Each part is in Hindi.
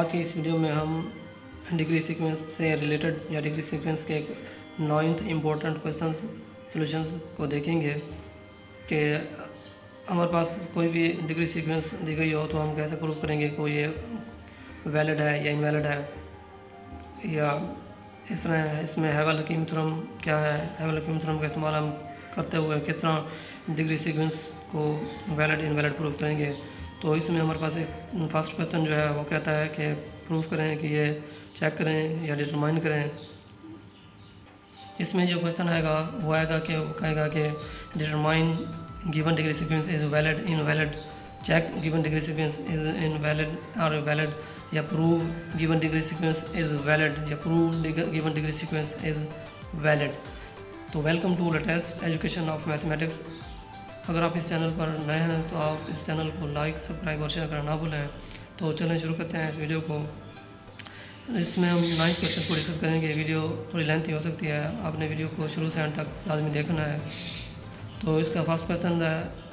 आज की इस वीडियो में हम डिग्री सीक्वेंस से रिलेटेड या डिग्री सीक्वेंस के 9th इम्पोर्टेंट क्वेश्चन सॉल्यूशंस को देखेंगे कि हमारे पास कोई भी डिग्री सीक्वेंस दी गई हो तो हम कैसे प्रूफ करेंगे कि ये वैलिड है या इनवैलिड है, या इस तरह है। इसमें हैवल-हकीम थ्योरम क्या है, हैवल-हकीम थ्योरम का इस्तेमाल हम करते हुए किस तरह डिग्री सीक्वेंस को वैलिड इनवैलिड प्रूफ करेंगे। तो इसमें हमारे पास एक फर्स्ट क्वेश्चन जो है वो कहता है कि प्रूफ करें कि ये चेक करें या डिटरमाइन करें। इसमें जो क्वेश्चन आएगा वो कहेगा कि determine given degree sequence is valid invalid, check given degree sequence is invalid और वैलिड, या prove given degree sequence is valid या prove given degree sequence is valid. तो welcome to latest education of mathematics. अगर आप इस चैनल पर नए हैं तो आप इस चैनल को लाइक, सब्सक्राइब और शेयर करना ना भूलें। तो चलें शुरू करते हैं इस वीडियो को। इसमें हम 9th क्वेश्चन को डिस्कस करेंगे। वीडियो थोड़ी लेंथी हो सकती है, आपने वीडियो को शुरू से एंड तक लाजमी देखना है। तो इसका फर्स्ट क्वेश्चन है,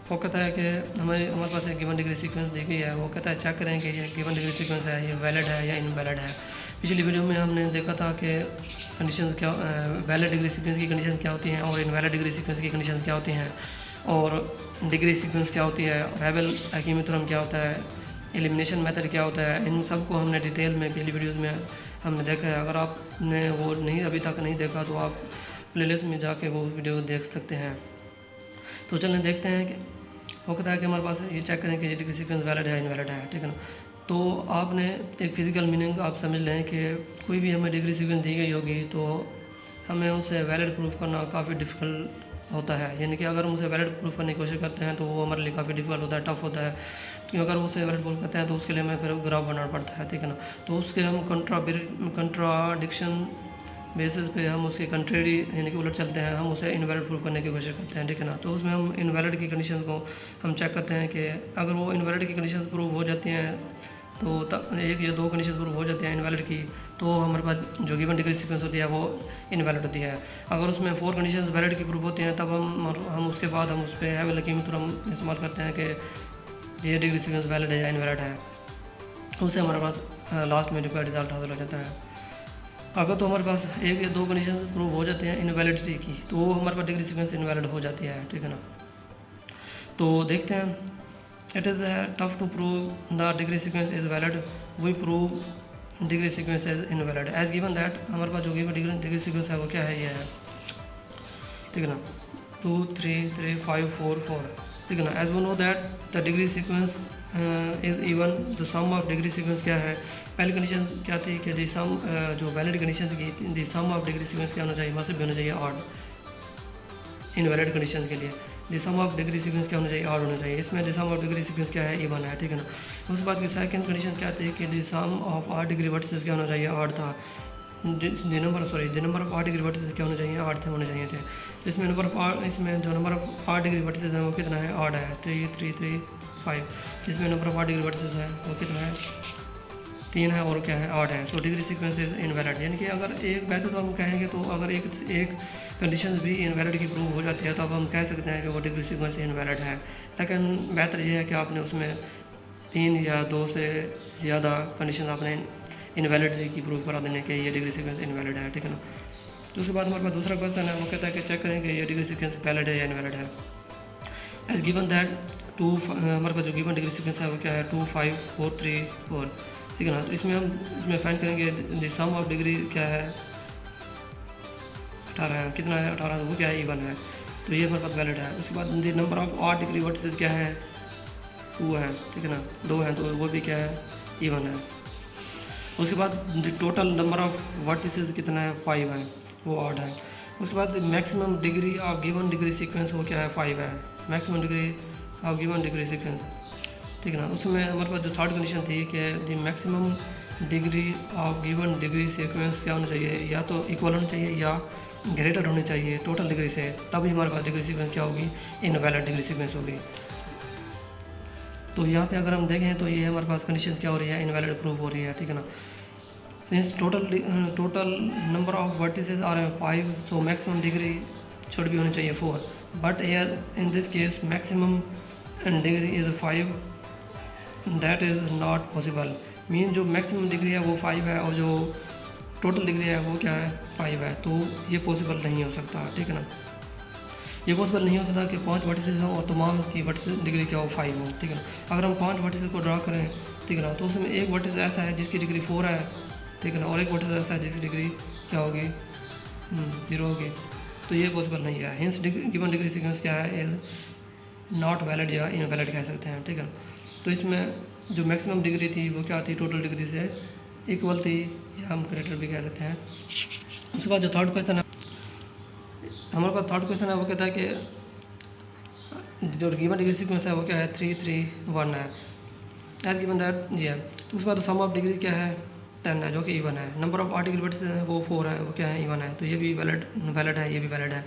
वो कहता है कि हमारे पास एक गिवन डिग्री सीक्वेंस दी गई है। वो कहता है चेक करें कि ये गिवन डिग्री सीक्वेंस है ये वैलिड है या इनवैलिड है। पिछली वीडियो में हमने देखा था कि कंडीशंस क्या, वैलिड डिग्री सीक्वेंस की कंडीशंस क्या होती हैं और इनवैलिड डिग्री सीक्वेंस की कंडीशंस क्या होती हैं, और डिग्री सीक्वेंस क्या होती है, हैवल-हकीम थ्योरम क्या होता है, एलिमिनेशन मेथड क्या होता है। इन सब को हमने डिटेल में पिछली वीडियोज़ में हमने देखा है। अगर आपने वो अभी तक नहीं देखा तो आप प्लेलिस्ट में जाके वो वीडियो देख सकते हैं। तो चलें देखते हैं कि वो कहता है कि हमारे पास ये चेक करें कि ये डिग्री सीक्वेंस वैलिड है इनवैलिड है, ठीक है ना। तो आपने एक फ़िज़िकल मीनिंग आप समझ लें कि कोई भी हमें डिग्री सीक्वेंस दी गई होगी तो हमें उसे वैलिड प्रूफ करना काफ़ी डिफ़िकल्ट होता है। यानी कि अगर हम उसे वैलिड प्रूफ करने की कोशिश करते हैं तो वो हमारे लिए काफ़ी डिफ़िकल्ट होता है, टफ होता है। क्योंकि अगर उसे वैलिड प्रूफ करते हैं तो उसके लिए हमें फिर ग्राफ बनाना पड़ता है, ठीक है ना। तो उसके हम कंट्राडिक्शन बेसिस पे हम उसके कंट्रेरी यानी कि उलट चलते हैं, हम उसे इनवैलिड प्रूफ करने की कोशिश करते हैं, ठीक है ना। तो उसमें हम इनवैलिड की कंडीशन को हम चेक करते हैं कि अगर वो इनवैलिड की कंडीशन प्रूव हो जाती हैं तो एक या दो कंडीशन प्रूव हो जाती हैं इनवैलिड की, तो हमारे पास जो गिवन डिग्री सीक्वेंस होती है वो इनवैलिड होती है। अगर उसमें 4 कंडीशन वैलिड की प्रूव होती हैं तब हम उसके बाद हम उस पर हैवल-हकीम थ्योरम इस्तेमाल करते हैं कि ये डिग्री सीक्वेंस वैलिड है या इनवैलिड है। उससे हमारे पास लास्ट में रिक्वायर्ड रिजल्ट हासिल हो जाता है। अगर तो हमारे पास एक या दो कंडीशन प्रूव हो जाते हैं इनवैलिडिटी की तो हमारे पास डिग्री सीक्वेंस इनवैलिड हो जाती है, ठीक है ना। तो देखते हैं, it is tough to prove the degree sequence is valid, we prove degree sequence is invalid as given that. हमारे पास जो गिवन डिग्री सीक्वेंस है वो क्या है, ये है, ठीक है ना, 2 3 3 5 4 4, ठीक है ना। As we know that the degree sequence is even, जो सम ऑफ डिग्री सीक्वेंस क्या है। पहली कंडीशन क्या थी कि जो वैलिड कंडीशन की the sum of degree sequence क्या होना चाहिए, वैसे भी होना चाहिए ऑड। इनवैलिड कंडीशन के लिए the sum of degree sequence क्या होना चाहिए, ऑड होना चाहिए। इसमें the sum of degree sequence क्या है, इवन है, ठीक है ना। उसके बाद की सेकंड कंडीशन क्या थी कि the sum of odd degree vertices क्या होना चाहिए, ऑड था। The number of odd degree vertices क्या होना चाहिए, ऑड होने चाहिए थे। इसमें इसमें जो number of odd degree vertices हैं वो कितना है, ऑड है, 3 3 3 5। जिसमें number of odd degree vertices है वो कितना है, 3 है, और क्या है, ऑड है। So degree sequence is invalid. यानी कि अगर एक, वैसे तो हम कहेंगे तो अगर एक कंडीशन भी इनवैलिड की प्रूव हो जाती है तो अब हम कह सकते हैं कि वो डिग्री सीक्वेंस इनवैलिड है। लेकिन बेहतर ये है कि आपने उसमें 3 या 2 से ज़्यादा कंडीशन आपने इनवैलिडिटी की प्रूव करा देने के ये डिग्री सीक्वेंस इनवैलिड है, ठीक है ना। तो उसके बाद हमारे पास दूसरा क्वेश्चन है, वो कहता है कि चेक करें कि ये डिग्री सीक्वेंस वैलिड है या इनवैलिड है। एज गिवन दैट हमारे पास जो गिवन डिग्री सीक्वेंस है वो क्या है, 2 5 4 3 4, ठीक है ना। तो इसमें फाइंड करेंगे द सम ऑफ डिग्री क्या है, 18 है, कितना है 18, वो क्या है, इवन है, तो ये हमारे पास वैलिड है। उसके बाद the number of odd degree vertices क्या है, 2 है, ठीक है ना, 2 हैं, तो वो भी क्या है, इवन है। उसके बाद the total number of vertices कितना है, 5 है, वो ऑड है। उसके बाद maximum degree of given degree sequence वो क्या है, 5 है, maximum degree of given degree sequence, ठीक है ना। उसमें हमारे पास जो थर्ड कंडीशन थी कि the maximum degree of given degree sequence क्या होना चाहिए, या तो इक्वल होना चाहिए या ग्रेटर होनी चाहिए टोटल डिग्री से, तभी हमारे पास डिग्री सीक्वेंस क्या होगी, इनवैलिड डिग्री सीक्वेंस होगी। तो यहाँ पे अगर हम देखें तो ये हमारे पास कंडीशन क्या हो रही है, इनवैलिड प्रूव हो रही है, ठीक है ना। Total number of vertices are 5, so maximum degree should भी होनी चाहिए 4, but here in this case maximum degree is 5, that is not possible. Mean जो मैक्सिमम डिग्री है वो 5 है और जो टोटल डिग्री है वो क्या है 5 है, तो ये पॉसिबल नहीं हो सकता, ठीक है ना। ये पॉसिबल नहीं हो सकता कि 5 वर्टिसेस हों और तमाम की वर्टिस डिग्री क्या हो 5 हो, ठीक है ना। अगर हम 5 वर्टिसेस को ड्रा करें, ठीक है ना, तो उसमें एक वर्टिस ऐसा है जिसकी डिग्री 4 है, ठीक है ना, और एक वर्टिस ऐसा है जिसकी डिग्री क्या होगी 0 होगी, तो ये पॉसिबल नहीं है। हिंस गिवन डिग्री सीक्वेंस क्या है, इज नॉट वैलिड या इनवैलिड कह सकते हैं, ठीक है। तो इसमें जो मैक्सिमम डिग्री थी वो क्या थी, टोटल डिग्री से इक्वल थी, या हम ग्रेटर भी कह सकते हैं। उसके बाद जो थर्ड क्वेश्चन है हमारे पास, थर्ड क्वेश्चन है वो कहता है कि जो गिवन डिग्री सीक्वेंस है वो क्या है 3 3 1 है, एज गिवन दैट जी है। उसके बाद सम ऑफ डिग्री क्या है 10 है, जो कि इवन है। नंबर ऑफ आर्टिकल वर्टिसेस है वो 4 है, वो क्या है इवन है, तो ये भी वैलिड है, ये भी वैलिड है।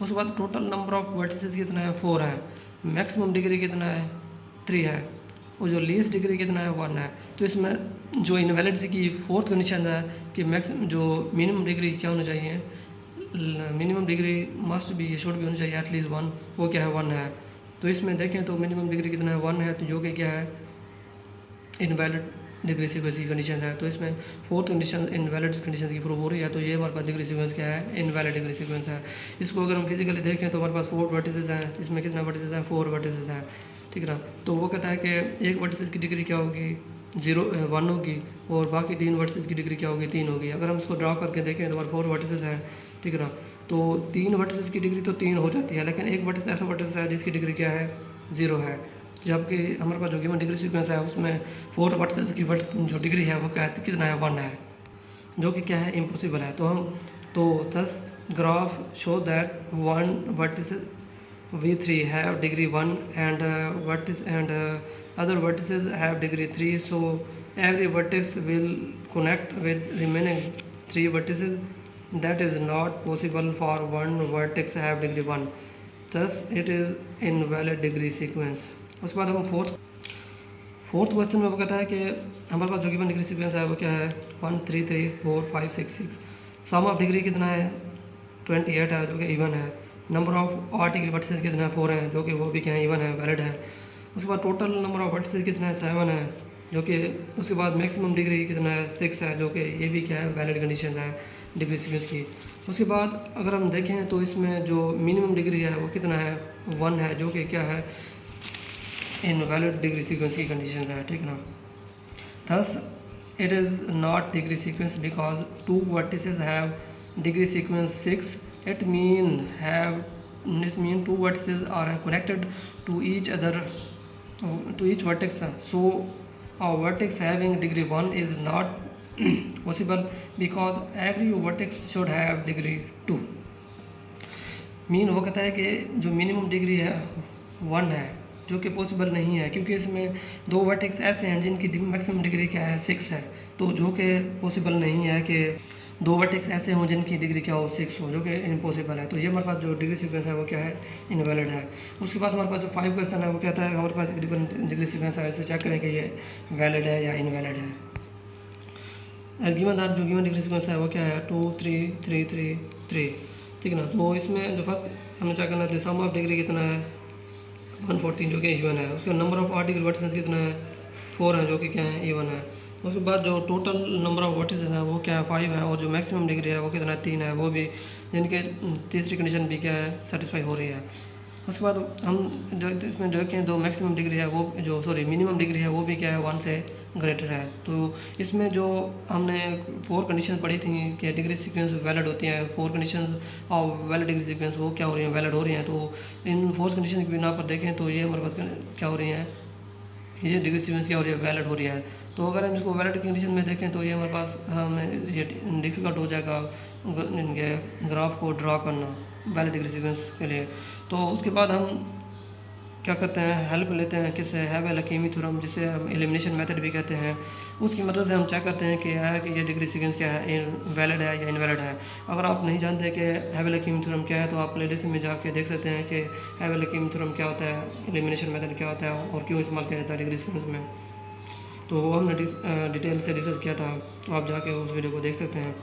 उसके बाद टोटल नंबर ऑफ वर्टिसेस कितना है 4 है, मैक्सिमम डिग्री कितना है 3 है, और जो लीस्ट डिग्री कितना है 1 है। तो इसमें जो इनवैलिड की फोर्थ कंडीशन है कि मैक्सिमम जो मिनिमम डिग्री क्या होना चाहिए, मिनिमम डिग्री मस्ट भी, ये शुड भी होनी चाहिए एटलीस्ट 1, वो क्या है 1 है। तो इसमें देखें तो मिनिमम डिग्री कितना है 1 है, तो जो कि क्या है इनवैलिड डिग्री सीक्वेंस की कंडीशन है। तो इसमें फोर्थ कंडीशन इनवैलिड कंडीशन की प्रूव हो रही है, तो ये हमारे पास डिग्री सीक्वेंस क्या है इनवैलिड डिग्री सीक्वेंस है। इसको अगर हम फिजिकली देखें तो हमारे पास 4 वर्टिसेस हैं, इसमें कितना वर्टिसेस हैं 4 वर्टिसेस हैं, ठीक है ना। तो वो कहता है कि एक वर्टिसेस की डिग्री क्या होगी 1 होगी, और बाकी 3 वर्टिसेस की डिग्री क्या होगी 3 होगी। अगर हम इसको ड्रा करके देखें तो हमारे 4 वर्टिसेस हैं, ठीक है ना, तो 3 वर्टिसेस की डिग्री तो 3 हो जाती है, लेकिन एक वर्टिस ऐसा वर्टिस है जिसकी डिग्री क्या है 0 है, जबकि हमारे पास जो गिवन डिग्री सीक्वेंस है उसमें 4 वर्टिसेस की जो डिग्री है वो क्या है कितना है 1 है, जो कि क्या है इम्पॉसिबल है। तो thus graph show that 1 vertex V3 have degree 1 and vertex and other vertices have degree 3, so every vertex will connect with remaining 3 vertices. That is not possible for one vertex have degree 1, thus it is invalid degree sequence. उसके बाद हम फोर्थ क्वेश्चन में वो कहता है कि हमारे पास जो गिवन डिग्री सीक्वेंस है वो क्या है 1 3 3 4 5 6 6, सम ऑफ डिग्री कितना है 28 है, जो कि इवन है। नंबर ऑफ आर्टिकल वर्टिसेस कितना है 4 है, जो कि वो भी क्या है इवन है, वैलिड है। उसके बाद टोटल नंबर ऑफ वर्टिसेस कितना है 7 है, जो कि उसके बाद मैक्सिमम डिग्री कितना है 6 है, जो कि ये भी क्या है वैलिड कंडीशन है डिग्री सीक्वेंस की। उसके बाद अगर हम देखें तो इसमें जो मिनिमम डिग्री है वो कितना है 1 है, जो कि क्या है इनवैलिड डिग्री सीक्वेंस की कंडीशन है, ठीक ना। Thus it is not degree sequence because 2 vertices have degree sequence 6. It mean 2 vertices are connected to each other, to each vertex. So a vertex having degree 1 is not possible because every vertex should have degree 2. Mean वो कहता है कि जो मिनिमम डिग्री है 1 है, जो कि पॉसिबल नहीं है, क्योंकि इसमें 2 वर्टेक्स ऐसे हैं जिनकी मैक्सिमम डिग्री क्या है 6 है, तो जो कि पॉसिबल नहीं है कि 2 वर्टेक्स ऐसे हों जिनकी डिग्री क्या हो 6 हो, जो कि इम्पॉसिबल है। तो ये हमारे पास जो डिग्री सीक्वेंस है वो क्या है इनवैलिड है। उसके बाद हमारे पास जो 5 क्वेश्चन है वो कहता है हमारे पास डिग्री सीक्वेंस है, इसे चेक करें कि ये वैलिड है या इनवैलिड है। गिवन दैट जो गिवन डिग्री सीक्वेंस है वो क्या है 2 3 3 3 3, ठीक है ना। तो इसमें जो फर्स्ट हमें चेक करना है सम ऑफ डिग्री कितना है 114, जो कि इवन है। उसका नंबर ऑफ आर्टिकल वर्टिसेस कितना है 4 है, जो कि क्या है इवन है। उसके बाद जो टोटल नंबर ऑफ वर्टिसेस हैं वो क्या है 5 है, और जो मैक्सिमम डिग्री है वो कितना है 3 है, वो भी जिनके तीसरी कंडीशन भी क्या है सेटिस्फाई हो रही है। उसके बाद हम जो इसमें जो कि जो मैक्सिमम डिग्री है वो जो मिनिमम डिग्री है वो भी क्या है 1 से ग्रेटर है। तो इसमें जो हमने 4 कंडीशन पढ़ी थी कि डिग्री सीक्वेंस वैलिड होती हैं, 4 कंडीशन और वैलिड डिग्री सीक्वेंस वो क्या हो रही हैं वैलिड हो रही हैं। तो इन 4 कंडीशन की बिना पर देखें तो ये हमारे पास क्या हो रही हैं, ये डिग्री सीक्वेंस क्या हो रही है वैलिड हो रही है। तो अगर हम इसको वैलिड कंडीशन में देखें तो ये हमारे पास हमें ये डिफ़िकल्ट हो जाएगा इनके ग्राफ को ड्रा करना वैलिड डिग्री सीक्वेंस के लिए। तो उसके बाद हम क्या करते हैं, हेल्प लेते हैं किससे, हैवेल-हकीमी थ्योरम, जिसे हम एलिमिनेशन मेथड भी कहते हैं। उसकी मदद से हम चेक करते हैं कि ये डिग्री सीक्वेंस क्या है, वैलिड है या इनवैलिड है। अगर आप नहीं जानते कि हैवेल-हकीमी थ्योरम क्या है तो आप प्लेलिस्ट में जाके देख सकते हैं कि हैवेल-हकीमी थ्योरम क्या होता है, एलिमिनेशन मेथड क्या होता है और क्यों इस्तेमाल किया जाता है डिग्री सीक्वेंस में। तो वो हमने डिटेल से डिस्कस किया था, तो आप जाके उस वीडियो को देख सकते हैं।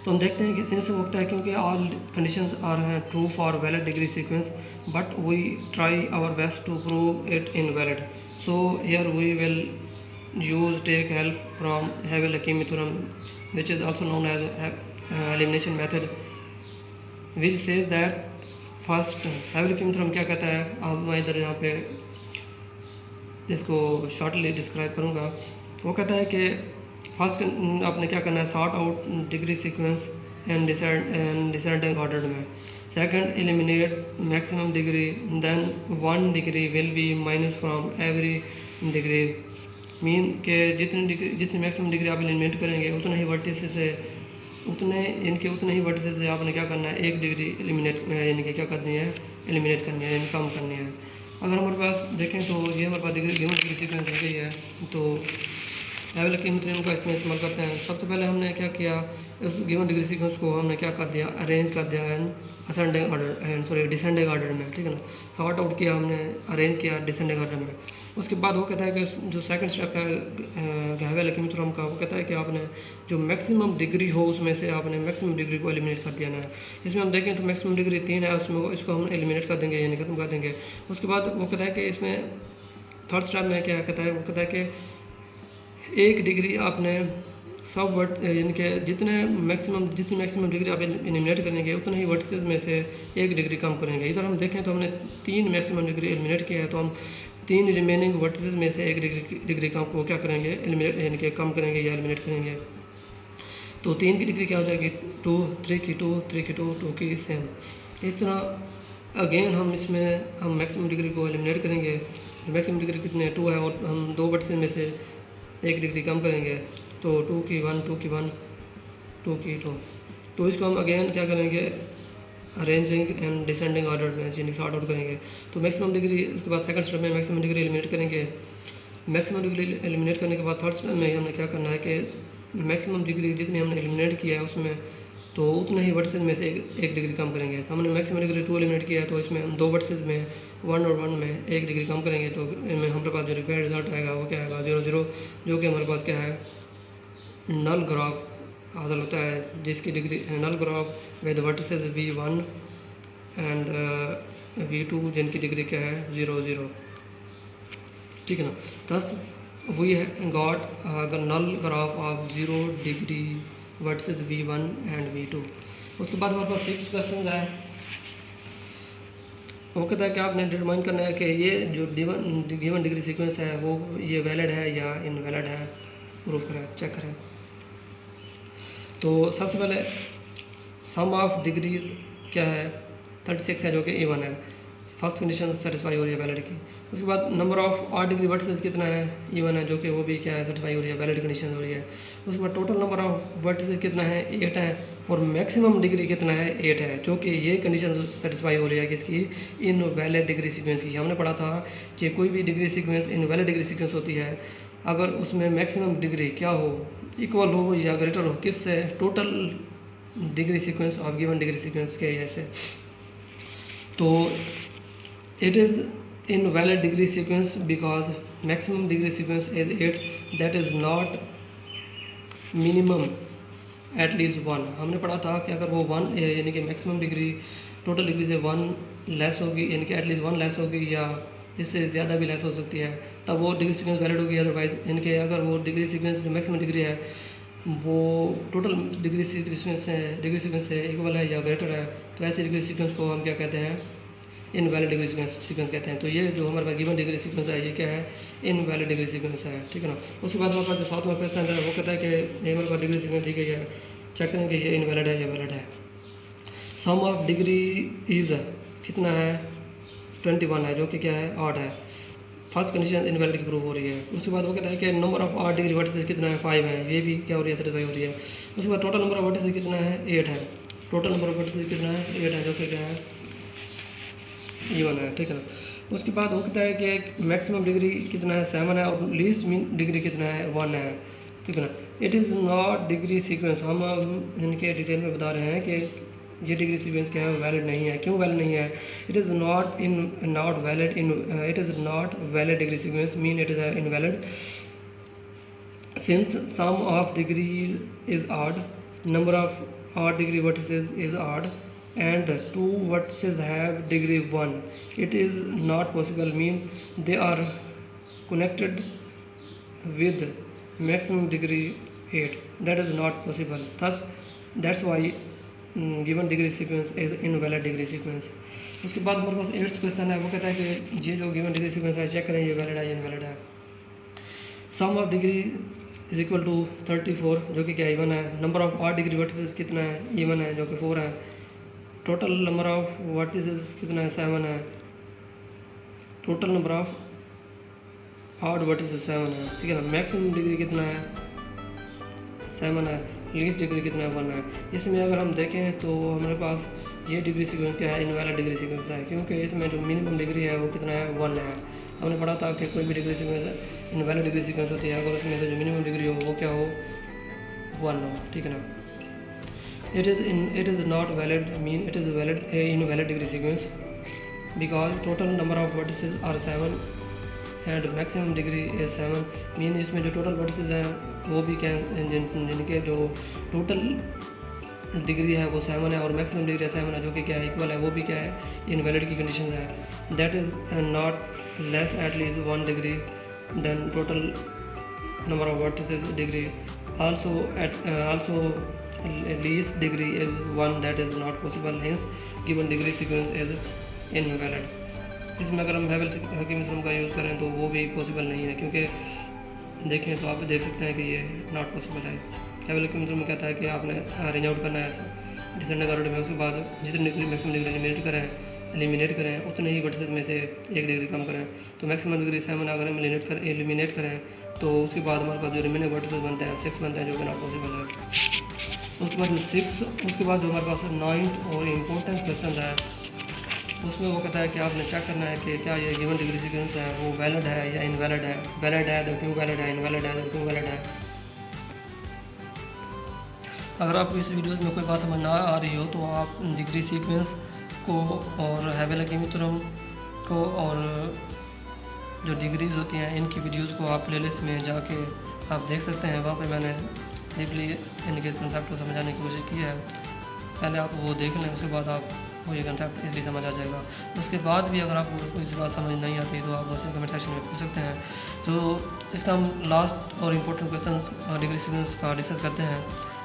तो हम देखते हैं कि सिंस वक्त है क्योंकि all conditions are true for valid degree sequence but we try our best to prove it invalid. So here we will use take help from Havel-Hakimi theorem, which is also known as elimination method, which says that first Havel-Hakimi theorem क्या कहता है, अब मैं इधर यहाँ पे इसको शॉर्टली डिस्क्राइब करूँगा। वो कहता है कि फर्स्ट आपने क्या करना है, sort out degree sequence and descending order में। Second, eliminate maximum degree, then 1 degree will be minus from every degree. Mean के जितनी मैक्सिमम डिग्री आप एलिमिनेट करेंगे उतना ही वर्टिस से उतने ही वर्टिस से आपने क्या करना है, 1 डिग्री एलिमिनेट यानी कि क्या करनी है, एलिमिनेट करनी है यानी कम करनी है। अगर हमारे पास देखें तो ये हमारे पास गिवन डिग्री सीक्वेंस दी गई है, तो हैवेल-हाकिमी थ्योरम का इसमें इस्तेमाल करते हैं। सबसे पहले हमने क्या किया, उस गिवन डिग्री सीक्वेंस को हमने क्या कर दिया, अरेंज कर दिया and ascending order descending order में, ठीक है ना। सॉर्ट आउट किया हमने, अरेंज किया डिसेंडिंग ऑर्डर में। उसके बाद वो कहता है कि जो सेकंड स्टेप है हैवेल-हाकिमी थ्योरम का, वो कहता है कि आपने जो मैक्सिमम डिग्री हो उसमें से आपने मैक्सिमम डिग्री को एलिमिनेट कर देना है। इसमें हम देखें तो मैक्सिमम डिग्री 3 है, उसमें इसको हम एलिमिनेट कर देंगे यानी खत्म कर देंगे। उसके बाद वो कहता है कि इसमें थर्ड स्टेप में क्या कहता है, वो कहता है कि 1 डिग्री आपने सब वर्ड यानी कि जितनी मैक्सिमम डिग्री आप एलिमिनेट करेंगे उतने ही वर्टिसेस में से 1 डिग्री कम करेंगे। इधर हम देखें तो हमने 3 मैक्सिमम डिग्री एलिमिनेट किया है, तो हम 3 रिमेनिंग वर्टिसेस में से 1 डिग्री कम को क्या करेंगे, एलिमिनेट यानी कि कम करेंगे या एलिमिनेट करेंगे। तो 3 की डिग्री क्या हो जाएगी, 2, 3 की 2, 3 की 2, 2 की सेम। इस तरह अगेन हम मैक्सिमम डिग्री को एलिमिनेट करेंगे। मैक्सिमम डिग्री कितने 2 है और हम 2 वर्टिसेस में से 1 डिग्री कम करेंगे, तो 2 की 1, 2 की 1, 2 की 2। तो इसको हम अगेन क्या करेंगे, अरेंजिंग एंड डिसेंडिंग ऑर्डर में यानी सॉर्ट आउट करेंगे। तो मैक्सिमम डिग्री, उसके बाद सेकंड स्टेप में मैक्सिमम डिग्री एलिमिनेट करेंगे। मैक्सिमम डिग्री एलिमिनेट करने के बाद थर्ड स्टेप में हमने क्या करना है कि मैक्सिमम डिग्री जितनी हमने एलिमिनेट किया है उसमें तो उतने ही वर्टिसेस में से 1 डिग्री कम करेंगे। तो हमने मैक्सिमम डिग्री 2 एलिमिनेट किया है, तो इसमें हम 2 वर्टिसेस में 1 और 1 में 1 डिग्री कम करेंगे। तो इनमें हमारे पास जो रिक्वायर्ड रिजल्ट आएगा वो क्या आएगा, 0, 0, जो कि हमारे पास क्या है, नल ग्राफ हासिल होता है, जिसकी degree null graph with vertices V1 and V2 जिनकी डिग्री क्या है, 0, 0, ठीक है ना। थस वी गॉट अगर null graph of 0 degree vertices V1 and V2। उसके बाद हमारे पास 6 क्वेश्चन है। वो कहता है कि आपने डिटरमाइन करना है कि ये जो गिवन डिग्री सीक्वेंस है वो ये वैलिड है या इनवैलिड है, प्रूव करें, चेक करें। तो सबसे पहले सम ऑफ डिग्री क्या है, 36 है जो कि इवन है, फर्स्ट कंडीशन सेटिस्फाई हो रही है वैलिड की। उसके बाद number of odd degree vertices कितना है, इवन है जो कि वो भी क्या है, सेटिस्फाई हो रही है, वैलिड कंडीशन हो रही है। उसके बाद टोटल नंबर ऑफ वर्टिसेस कितना है, 8 है, और मैक्सिमम डिग्री कितना है, 8 है, जो कि ये कंडीशन सेटिस्फाई हो रही है किसकी, इनवैलिड डिग्री सीक्वेंस की। हमने पढ़ा था कि कोई भी degree sequence invalid degree sequence होती है अगर उसमें मैक्सिमम डिग्री क्या हो, इक्वल हो या ग्रेटर हो किससे, total degree sequence of given degree sequence के ऐसे। तो it is invalid degree sequence because maximum degree sequence is 8, that is not minimum at least 1। हमने पढ़ा था कि अगर वो 1 यानी कि मैक्सिमम डिग्री टोटल डिग्री से 1 लेस होगी, यानी कि एटलीस्ट 1 लेस होगी या इससे ज़्यादा भी लेस हो सकती है, तब वो डिग्री सीक्वेंस वैलिड होगी। अदरवाइज यानी कि अगर वो डिग्री सीक्वेंस जो मैक्सिमम डिग्री है वो टोटल डिग्री सीक्वेंस से इक्वल है या ग्रेटर है, तो ऐसे डिग्री सीक्वेंस को हम क्या कहते हैं, इनवैलिड डिग्री सीक्वेंस कहते हैं। तो ये जो हमारे पास गिवन डिग्री सीक्वेंस है ये क्या है, इनवैलिड डिग्री सीक्वेंस है, ठीक है ना। उसके बाद हमारे पास जो सातवां क्वेश्चन है वो कहता है कि ये हमारे पास डिग्री सीक्वेंस दी गई है, चेक करें कि ये इनवैलिड है या वैलिड है। सम ऑफ डिग्री इज़ कितना है, 21 है, जो कि क्या है, ऑड है। फर्स्ट कंडीशन इनवैलिड की प्रूव हो रही है। उसके बाद वो कहता है कि number of odd degree vertices कितना है, 5 है, ये भी क्या हो रही है, सेटिस्फाई हो रही है। उसके बाद टोटल नंबर ऑफ वर्टिसेस कितना है, 8 है, टोटल नंबर ऑफ वर्टिसेस कितना है, 8 है, जो कि क्या है, इवन है, ठीक है ना। उसके बाद वो कहता है कि मैक्सिमम डिग्री कितना है, 7 है, और लीस्ट मीन डिग्री कितना है, 1 है, ठीक है ना। It is not degree sequence, हम इनके डिटेल में बता रहे हैं कि ये डिग्री सीक्वेंस क्या है, वैलिड नहीं है। क्यों वैलिड नहीं है, it is not valid in it is not valid degree sequence mean it is invalid since sum of degree is odd, number of odd degree vertices is odd and 2 vertices have degree 1. It is not possible mean they are connected with maximum degree 8, that is not possible. Thus that's why given degree sequence is invalid degree sequence. उसके बाद हमारे पास 8th क्वेश्चन है, वो कहता है कि ये जो गिवन डिग्री सीक्वेंस है चेक करें ये वैलिड है या इनवैलिड है। Sum of degree is equal to 34 जो कि क्या इवन है। Number of odd degree vertices कितना है, इवन है जो कि 4 है। टोटल नंबर ऑफ वर्टिसेस कितना है, 7 है। Total number of odd vertices 7 है, ठीक है ना। मैक्सिमम डिग्री कितना है, 7 है। लीस्ट डिग्री कितना है, 1 है। इसमें अगर हम देखें तो हमारे पास ये डिग्री सीक्वेंस क्या है, इनवैलिड डिग्री सीक्वेंस है, क्योंकि इसमें जो मिनिमम डिग्री है वो कितना है, 1 है। हमने पढ़ा था कि कोई भी degree sequence invalid degree sequence होती है अगर उसमें से जो मिनिमम डिग्री हो वो क्या हो, 1 हो, ठीक है ना। It is not valid mean it is valid invalid degree sequence because total number of vertices are 7 and maximum degree is 7 mean इसमें जो टोटल वर्टिसेस हैं वो भी क्या जिनके जो टोटल डिग्री है वो 7 है और मैक्सिमम डिग्री 7 है जो कि क्या है, इक्वल है, वो भी क्या है, इनवैलिड की कंडीशन है। That is not less at least 1 degree then total number of vertices degree also least degree is 1 that is not possible, hence given degree sequence is invalid. इसमें अगर हम हकीमी थ्योरम का यूज़ करें तो वो भी पॉसिबल नहीं है, क्योंकि देखें तो आप देख सकते हैं कि ये नॉट पॉसिबल है। हकीमी थ्योरम कहता है कि आपने रेंज आउट करना है डिसेंडिंग ऑर्डर में, उसके बाद जितनी डिग्री मैक्सिमम डिग्री एलिमिनेट करें उतने ही वर्टिसेस में से 1 डिग्री कम करें। तो मैक्सिमम डिग्री 7 अगर हम एलिमिनेट करें तो उसके बाद हमारे पास जो रिमेनिंग वर्टिसेस बनते हैं 6 बनते हैं, जो कि नॉट पॉसिबल है। उसके बाद जो 6 उसके बाद जो हमारे पास 9th और इम्पोर्टेंट क्वेश्चन है उसमें वो कहता है कि आपने चेक करना है कि क्या ये गिवन डिग्री सीक्वेंस है वो वैलिड है या इनवैलिड है। वैलिड है तो क्यों वैलिड है, इनवैलिड है तो क्यों वैलिड है। अगर आपको इस वीडियो में कोई बात समझ ना आ रही हो तो आप डिग्री सीक्वेंस को और हकीमी थ्योरम को और जो डिग्रीज होती हैं इनकी वीडियोस को आप प्लेलिस्ट में जाके आप देख सकते हैं। वहाँ पे मैंने डीपली इनके कंसेप्ट को समझाने की कोशिश की है। पहले आप वो देख लें, उसके बाद आपको ये कंसेप्ट इजली समझ आ जाएगा। उसके बाद भी अगर आपको कोई सी बात समझ नहीं आती तो आप मुझसे कमेंट सेक्शन में पूछ सकते हैं। तो इसका हम लास्ट और इम्पोर्टेंट क्वेश्चन डिग्री सीक्वेंस का डिस्कस करते हैं।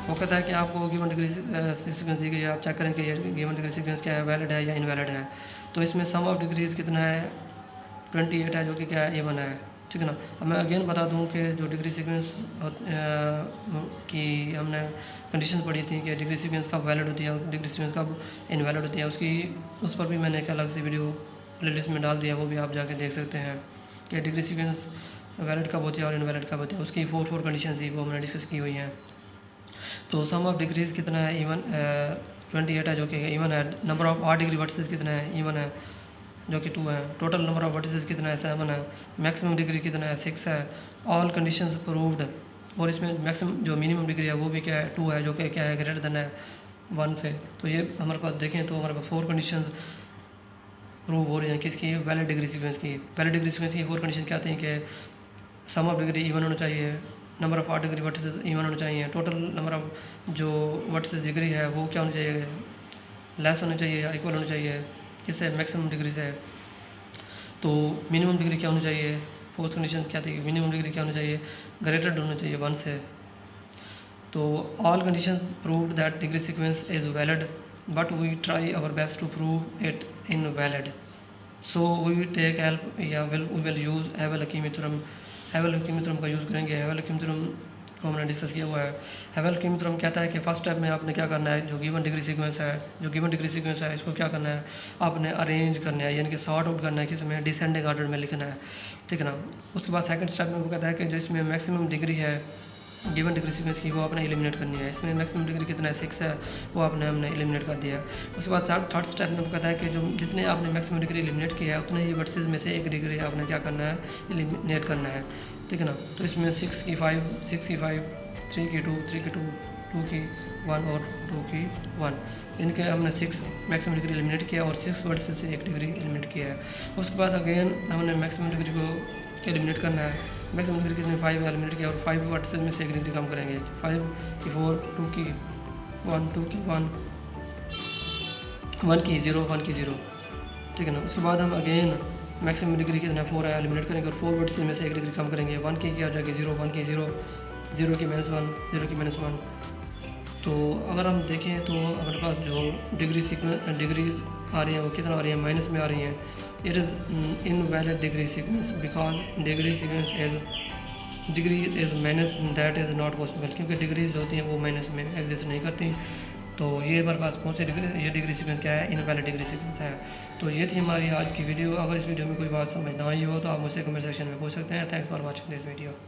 वो कहता है कि आपको गिवन डिग्री सीक्वेंस दी गई है, आप चेक करें कि ये गिवन डिग्री सीक्वेंस क्या है, वैलिड है या इनवैलिड है। तो इसमें सम ऑफ डिग्रीज कितना है, 28 है, जो कि क्या है, इवन है, ठीक है ना। अब मैं अगेन बता दूं कि जो डिग्री सीक्वेंस की हमने कंडीशंस पढ़ी थी कि डिग्री सीक्वेंस कब वैलिड होती है और डिग्री सीक्वेंस कब इनवैलिड होती है, उस पर भी मैंने एक अलग से वीडियो प्लेलिस्ट में डाल दिया, वो भी आप जाके देख सकते हैं कि डिग्री सीक्वेंस वैलिड कब होती है और इनवैलिड कब होती है। उसकी 4 कंडीशन थी वो हमने डिस्कस की हुई हैं। तो सम ऑफ डिग्रीज कितना है, इवन 28 है जो कि इवन है। Number of odd degree vertices कितना है, इवन है जो कि 2 है। टोटल नंबर ऑफ वर्टिसेस कितना है, 7 है। मैक्सिमम डिग्री कितना है, 6 है। ऑल कंडीशंस प्रूव्ड, और इसमें मैक्सिमम जो मिनिमम डिग्री है वो भी क्या है, 2 है, जो कि क्या है, ग्रेटर देन है 1 से। तो ये हमारे पास देखें तो हमारे पास 4 कंडीशन प्रूव हो रही हैं किसकी, वैलिड डिग्री सीक्वेंस की। वैलिड डिग्री सीक्वेंस की 4 कंडीशन क्या आती हैं कि सम ऑफ डिग्री इवन होना चाहिए, number of odd degree vertices even होना चाहिए, टोटल नंबर ऑफ जो वर्टिसेस डिग्री है वो क्या होनी चाहिए, लेस होना चाहिए या इक्वल होना चाहिए किससे, मैक्सिमम डिग्री से। तो मिनिमम डिग्री क्या होनी चाहिए, 4th कंडीशन क्या थी, मिनिमम डिग्री क्या होनी चाहिए, ग्रेटर होना चाहिए 1 से। तो all conditions proved that degree sequence is valid but we try our best to prove it invalid. So we take help या we will use Havel Hakimi theorem. Havel Hakimi theorem का यूज़ करेंगे। हैवेल हकीमी थ्योरम को हमने डिस्कस किया हुआ है। हैवेल हकीमी थ्योरम कहता है कि फर्स्ट स्टेप में आपने क्या करना है, जो गिवन डिग्री सीक्वेंस है, इसको क्या करना है, आपने अरेंज करना है, यानी कि सॉर्ट आउट करना है, किसमें, डिसेंडिंग ऑर्डर में लिखना है, ठीक है ना। उसके बाद सेकंड स्टेप में वो कहता है कि जो इसमें मैक्सिमम डिग्री है गिवन डिग्री सीक्वेंस की वो आपने एलिमिनेट करनी है। इसमें मैक्सिमम डिग्री कितना है, 6 है, वो हमने एलिमिनेट कर दिया। उसके बाद थर्ड स्टेप में वो कहता है कि जो जितने आपने मैक्सिमम डिग्री एलिमिनेट किया है उतने ही वर्सेस में से 1 डिग्री आपने क्या करना है, एलिमिनेट करना है, ठीक है ना। तो इसमें 6 की 5, 6 की 5, 3 की 2, 3 की 2, 2 की 1 और 2 की 1, इनके हमने 6 मैक्सिमम डिग्री एलिमिनेट किया और 6 वर्सेस से 1 डिग्री एलिमिनेट किया है। उसके बाद अगेन हमने मैक्सिमम डिग्री को एलिमिनेट करना है। मैक्सिमम डिग्री कितने 5 एलिमिनेट किया और 5 वर्सेस में से 1 डिग्री कम करेंगे, 5 की 4, 2 की 1, 2 की 1, 1 की 0, 1 की 0, ठीक है ना। उसके बाद हम अगेन मैक्सिमम डिग्री कितना 4 है, एलिमिनेट करेंगे और 4 बिट्स में से 1 डिग्री कम करेंगे। 1 की क्या हो जाएगी 0, 1 की 0, 0 की -1, 0 की -1। तो अगर हम देखें तो हमारे पास जो डिग्रीज आ रही हैं वो कितना आ रही है, माइनस में आ रही हैं। It is invalid degree sequence because degree sequence is minus, that is not possible, क्योंकि डिग्रीज होती हैं वो माइनस में एग्जिस्ट नहीं करती। तो ये हमारे पास कौन सी डिग्री, ये डिग्री सीक्वेंस क्या है, इनवैलिड डिग्री सीक्वेंस है। तो ये थी हमारी आज की वीडियो। अगर इस वीडियो में कोई बात समझ ना आई हो तो आप मुझसे कमेंट सेक्शन में पूछ सकते हैं। Thanks for watching this video.